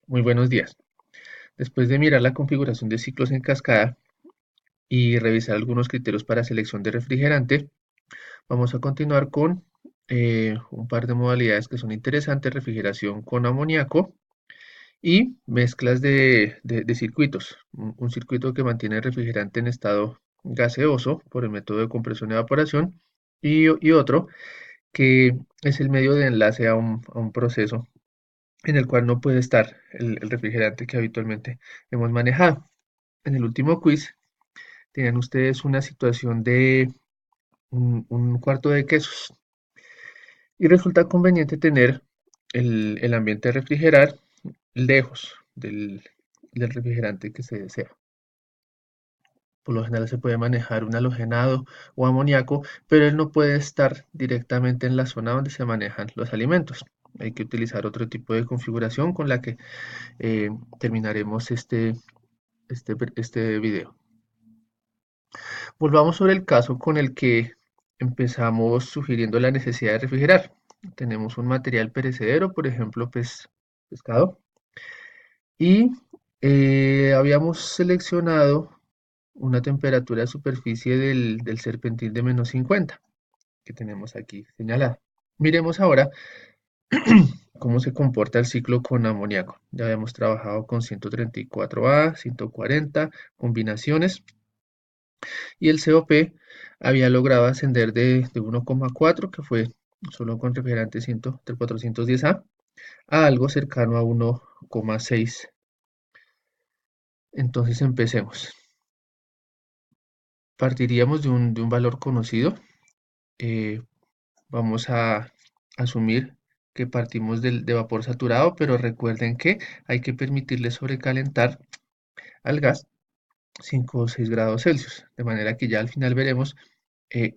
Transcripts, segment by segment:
Muy buenos días. Después de mirar la configuración de ciclos en cascada y revisar algunos criterios para selección de refrigerante, vamos a continuar con un par de modalidades que son interesantes: refrigeración con amoníaco y mezclas de circuitos. Un circuito que mantiene el refrigerante en estado gaseoso por el método de compresión y evaporación, y otro que es el medio de enlace a un proceso en el cual no puede estar el refrigerante que habitualmente hemos manejado. En el último quiz tenían ustedes una situación de un cuarto de quesos y resulta conveniente tener el ambiente a refrigerar lejos del refrigerante que se desea. Por lo general se puede manejar un halogenado o amoníaco, pero él no puede estar directamente en la zona donde se manejan los alimentos. Hay que utilizar otro tipo de configuración con la que terminaremos este video. Volvamos sobre el caso con el que empezamos sugiriendo la necesidad de refrigerar. Tenemos un material perecedero, por ejemplo, pescado, y habíamos seleccionado una temperatura de superficie del serpentín de -50, que tenemos aquí señalada. Miremos ahora cómo se comporta el ciclo con amoníaco. Ya habíamos trabajado con 134A, 140, combinaciones, y el COP había logrado ascender de 1,4, que fue solo con refrigerante 100 de 410A, a algo cercano a 1,6. Entonces empecemos. Partiríamos de un valor conocido. eh, Vamos a asumir que partimos de vapor saturado, pero recuerden que hay que permitirle sobrecalentar al gas 5 o 6 grados Celsius, de manera que ya al final veremos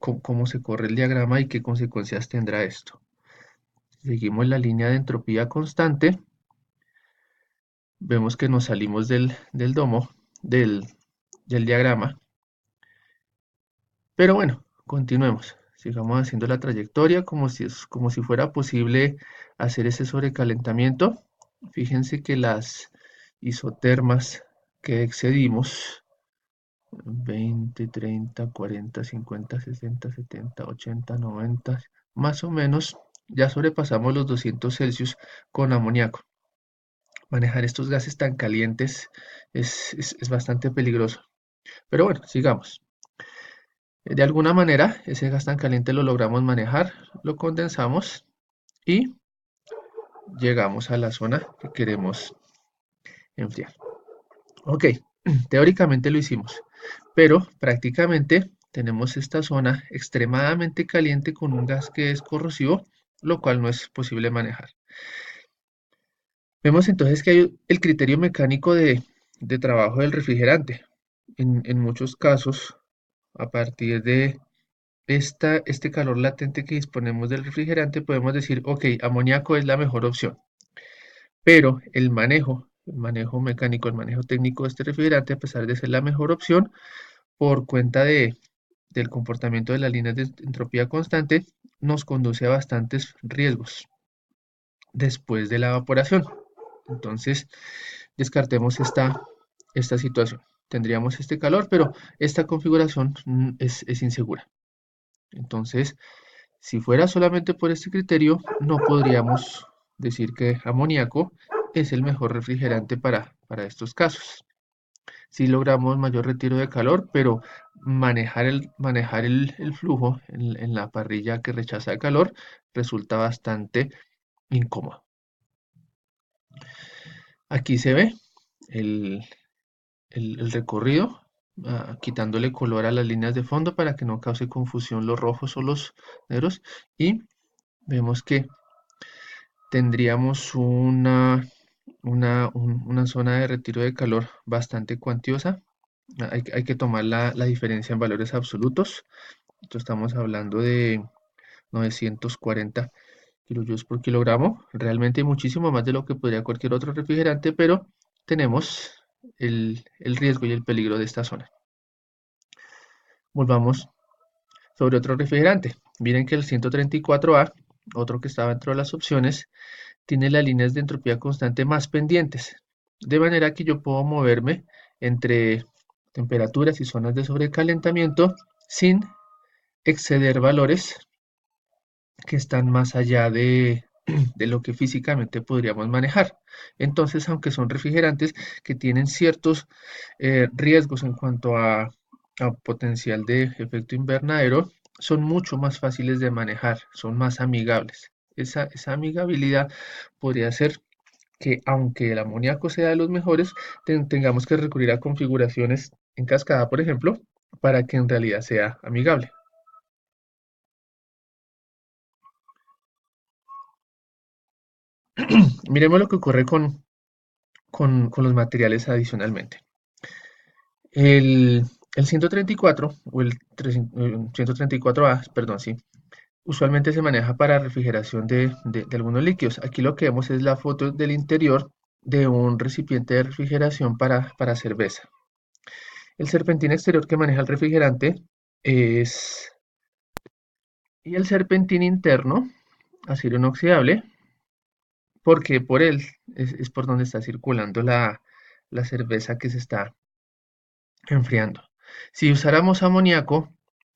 cómo se corre el diagrama y qué consecuencias tendrá esto. Seguimos la línea de entropía constante, vemos que nos salimos del domo, del, del diagrama, pero bueno, continuemos. Sigamos haciendo la trayectoria como si fuera posible hacer ese sobrecalentamiento. Fíjense que las isotermas que excedimos, 20, 30, 40, 50, 60, 70, 80, 90, más o menos, ya sobrepasamos los 200 Celsius con amoníaco. Manejar estos gases tan calientes es bastante peligroso. Pero bueno, sigamos. De alguna manera, ese gas tan caliente lo logramos manejar, lo condensamos y llegamos a la zona que queremos enfriar. Ok, teóricamente lo hicimos, pero prácticamente tenemos esta zona extremadamente caliente con un gas que es corrosivo, lo cual no es posible manejar. Vemos entonces que hay el criterio mecánico de trabajo del refrigerante. En muchos casos, a partir de este calor latente que disponemos del refrigerante, podemos decir, ok, amoníaco es la mejor opción, pero el manejo mecánico, el manejo técnico de este refrigerante, a pesar de ser la mejor opción, por cuenta del comportamiento de las líneas de entropía constante, nos conduce a bastantes riesgos después de la evaporación. Entonces, descartemos esta situación. Tendríamos este calor, pero esta configuración es insegura. Entonces, si fuera solamente por este criterio, no podríamos decir que amoníaco es el mejor refrigerante para estos casos. Si logramos mayor retiro de calor, pero manejar el flujo en la parrilla que rechaza el calor resulta bastante incómodo. Aquí se ve el, el recorrido, quitándole color a las líneas de fondo para que no cause confusión los rojos o los negros, y vemos que tendríamos una zona de retiro de calor bastante cuantiosa. Hay que tomar la diferencia en valores absolutos. Entonces estamos hablando de 940 kilojoules por kilogramo. Realmente muchísimo más de lo que podría cualquier otro refrigerante, pero tenemos el riesgo y el peligro de esta zona. Volvamos sobre otro refrigerante. Miren que el 134A, otro que estaba dentro de las opciones, tiene las líneas de entropía constante más pendientes, de manera que yo puedo moverme entre temperaturas y zonas de sobrecalentamiento sin exceder valores que están más allá de lo que físicamente podríamos manejar. Entonces, aunque son refrigerantes que tienen ciertos riesgos en cuanto a potencial de efecto invernadero, son mucho más fáciles de manejar, son más amigables. Esa amigabilidad podría ser que, aunque el amoníaco sea de los mejores, tengamos que recurrir a configuraciones en cascada, por ejemplo, para que en realidad sea amigable. Miremos lo que ocurre con los materiales adicionalmente. El, el 134 o el 134A, perdón, sí, usualmente se maneja para refrigeración de algunos líquidos. Aquí lo que vemos es la foto del interior de un recipiente de refrigeración para cerveza. El serpentín exterior que maneja el refrigerante es, y el serpentín interno, acero inoxidable, porque por él es por donde está circulando la cerveza que se está enfriando. Si usáramos amoníaco,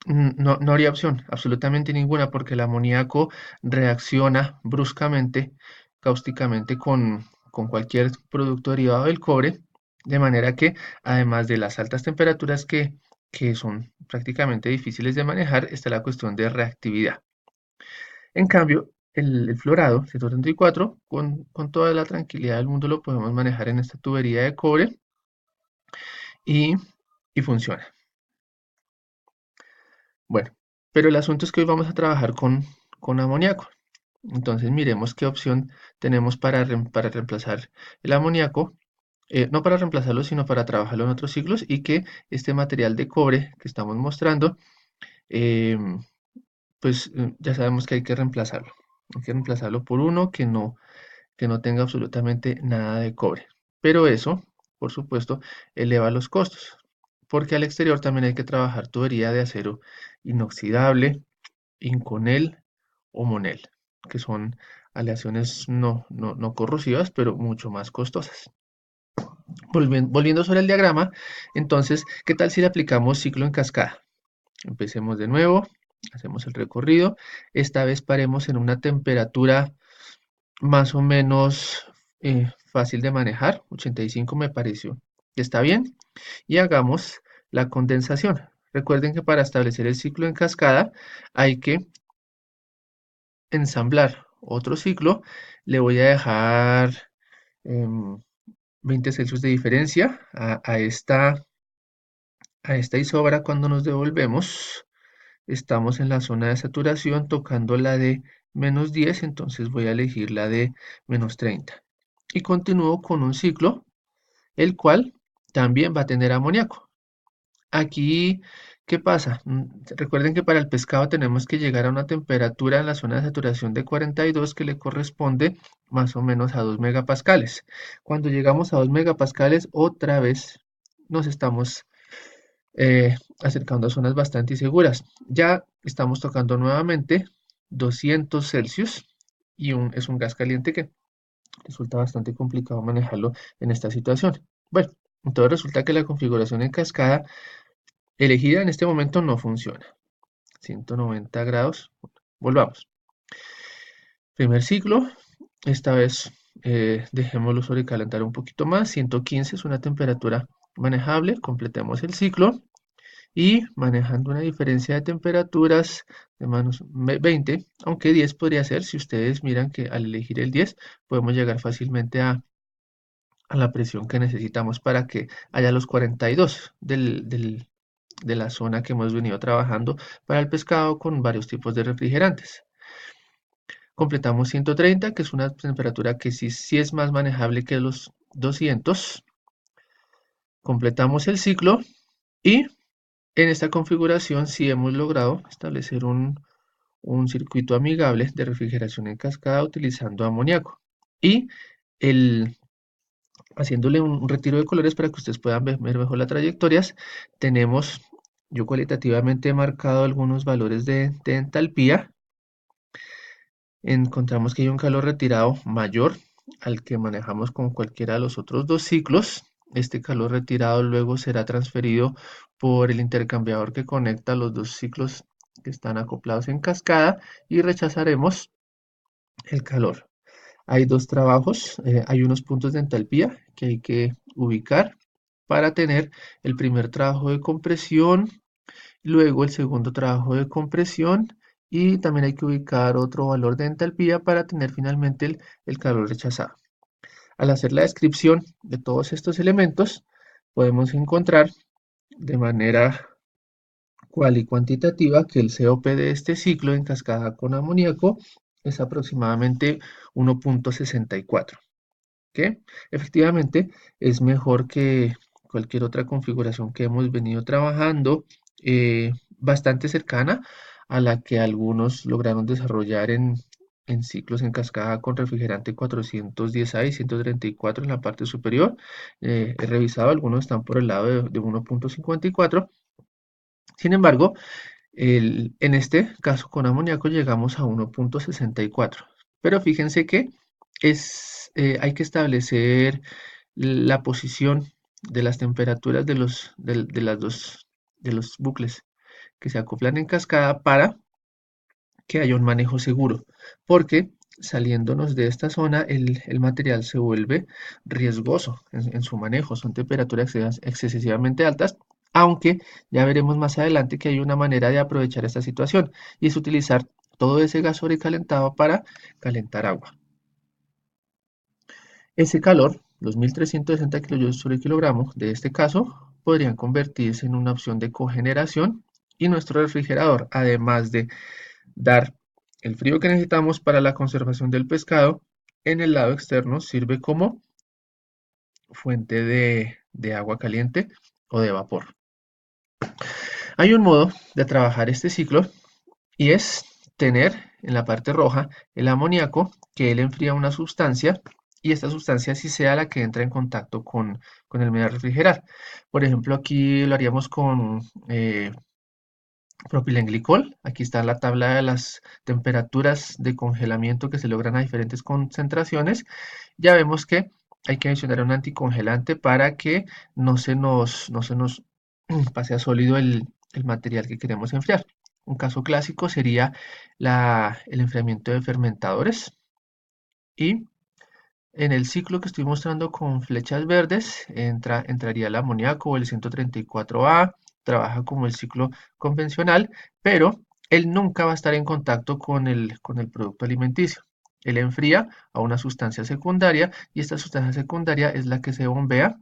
no habría opción, absolutamente ninguna, porque el amoníaco reacciona bruscamente, cáusticamente con cualquier producto derivado del cobre, de manera que, además de las altas temperaturas que son prácticamente difíciles de manejar, está la cuestión de reactividad. En cambio, el fluorado 134, con toda la tranquilidad del mundo lo podemos manejar en esta tubería de cobre y, y funciona. Bueno, pero el asunto es que hoy vamos a trabajar con amoníaco. Entonces miremos qué opción tenemos para reemplazar el amoníaco. No para reemplazarlo, sino para trabajarlo en otros ciclos y que este material de cobre que estamos mostrando, em, pues ya sabemos que hay que reemplazarlo. Hay que reemplazarlo por uno que no tenga absolutamente nada de cobre. Pero eso, por supuesto, eleva los costos, porque al exterior también hay que trabajar tubería de acero inoxidable, Inconel o Monel, que son aleaciones no corrosivas, pero mucho más costosas. Volviendo sobre el diagrama, entonces, ¿qué tal si le aplicamos ciclo en cascada? Empecemos de nuevo, hacemos el recorrido. Esta vez paremos en una temperatura más o menos fácil de manejar, 85 me pareció que está bien, y hagamos la condensación. Recuerden que para establecer el ciclo en cascada hay que ensamblar otro ciclo. Le voy a dejar 20 Celsius de diferencia a esta isobara. Cuando nos devolvemos, estamos en la zona de saturación tocando la de -10, entonces voy a elegir la de -30. Y continúo con un ciclo, el cual también va a tener amoníaco. Aquí, ¿qué pasa? Recuerden que para el pescado tenemos que llegar a una temperatura en la zona de saturación de 42 que le corresponde más o menos a 2 megapascales. Cuando llegamos a 2 megapascales, otra vez nos estamos acercando a zonas bastante inseguras. Ya estamos tocando nuevamente 200 Celsius y es un gas caliente que resulta bastante complicado manejarlo en esta situación. Bueno, entonces resulta que la configuración en cascada elegida en este momento no funciona. 190 grados. Volvamos. Primer ciclo. Esta vez dejémoslo sobrecalentar un poquito más. 115 es una temperatura manejable. Completemos el ciclo. Y manejando una diferencia de temperaturas de -20, aunque 10 podría ser, si ustedes miran que al elegir el 10 podemos llegar fácilmente a la presión que necesitamos para que haya los 42 de la zona que hemos venido trabajando para el pescado con varios tipos de refrigerantes. Completamos 130, que es una temperatura que sí es más manejable que los 200. Completamos el ciclo y en esta configuración sí hemos logrado establecer un circuito amigable de refrigeración en cascada utilizando amoníaco. Y el, haciéndole un retiro de colores para que ustedes puedan ver mejor las trayectorias, tenemos, yo cualitativamente he marcado algunos valores de entalpía encontramos que hay un calor retirado mayor al que manejamos con cualquiera de los otros dos ciclos. Este calor retirado luego será transferido por el intercambiador que conecta los dos ciclos que están acoplados en cascada y rechazaremos el calor. Hay dos trabajos, hay unos puntos de entalpía que hay que ubicar para tener el primer trabajo de compresión, luego el segundo trabajo de compresión y también hay que ubicar otro valor de entalpía para tener finalmente el calor rechazado. Al hacer la descripción de todos estos elementos, podemos encontrar de manera cual y cuantitativa que el COP de este ciclo en cascada con amoníaco es aproximadamente 1.64, que efectivamente es mejor que cualquier otra configuración que hemos venido trabajando, bastante cercana a la que algunos lograron desarrollar en ciclos en cascada con refrigerante 410A y 134 en la parte superior. He revisado, algunos están por el lado de 1.54. Sin embargo, en este caso con amoníaco llegamos a 1.64. Pero fíjense que hay que establecer la posición de las temperaturas de los bucles que se acoplan en cascada para que haya un manejo seguro, porque saliéndonos de esta zona el material se vuelve riesgoso en su manejo, son temperaturas excesivamente altas, aunque ya veremos más adelante que hay una manera de aprovechar esta situación y es utilizar todo ese gas sobrecalentado para calentar agua. Ese calor, los 1360 kilojoules sobre kilogramo de este caso, podrían convertirse en una opción de cogeneración y nuestro refrigerador, además de dar el frío que necesitamos para la conservación del pescado, en el lado externo sirve como fuente de agua caliente o de vapor. Hay un modo de trabajar este ciclo y es tener en la parte roja el amoníaco, que él enfría una sustancia y esta sustancia sí sea la que entra en contacto con el medio a refrigerar. Por ejemplo, aquí lo haríamos con propilenglicol. Aquí está la tabla de las temperaturas de congelamiento que se logran a diferentes concentraciones. Ya vemos que hay que adicionar un anticongelante para que no se nos pase a sólido el material que queremos enfriar. Un caso clásico sería el enfriamiento de fermentadores. Y en el ciclo que estoy mostrando con flechas verdes entraría el amoníaco o el 134A, trabaja como el ciclo convencional, pero él nunca va a estar en contacto con el producto alimenticio. Él enfría a una sustancia secundaria y esta sustancia secundaria es la que se bombea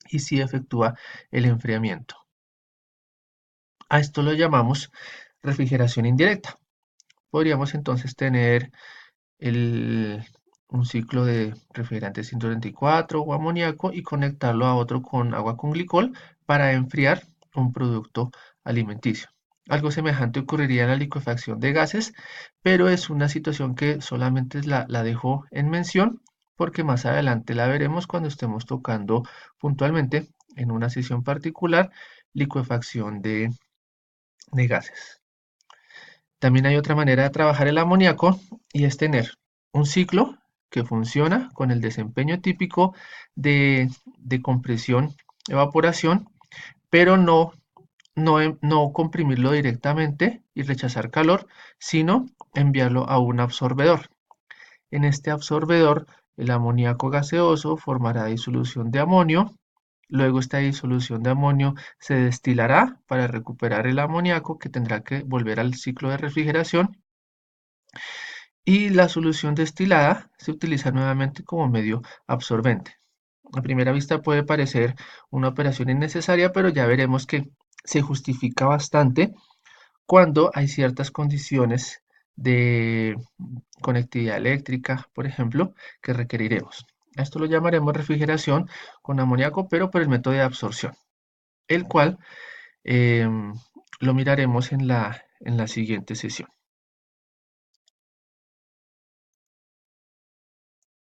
y sí efectúa el enfriamiento. A esto lo llamamos refrigeración indirecta. Podríamos entonces tener el, un ciclo de refrigerante 134 o amoníaco y conectarlo a otro con agua con glicol para enfriar un producto alimenticio. Algo semejante ocurriría en la licuefacción de gases, pero es una situación que solamente la dejo en mención porque más adelante la veremos cuando estemos tocando puntualmente en una sesión particular licuefacción de gases. También hay otra manera de trabajar el amoníaco y es tener un ciclo que funciona con el desempeño típico de compresión, evaporación, pero no comprimirlo directamente y rechazar calor, sino enviarlo a un absorbedor. En este absorbedor, el amoníaco gaseoso formará disolución de amonio. Luego esta disolución de amonio se destilará para recuperar el amoníaco que tendrá que volver al ciclo de refrigeración y la solución destilada se utiliza nuevamente como medio absorbente. A primera vista puede parecer una operación innecesaria, pero ya veremos que se justifica bastante cuando hay ciertas condiciones de conectividad eléctrica, por ejemplo, que requeriremos. Esto lo llamaremos refrigeración con amoníaco, pero por el método de absorción, el cual lo miraremos en la siguiente sesión.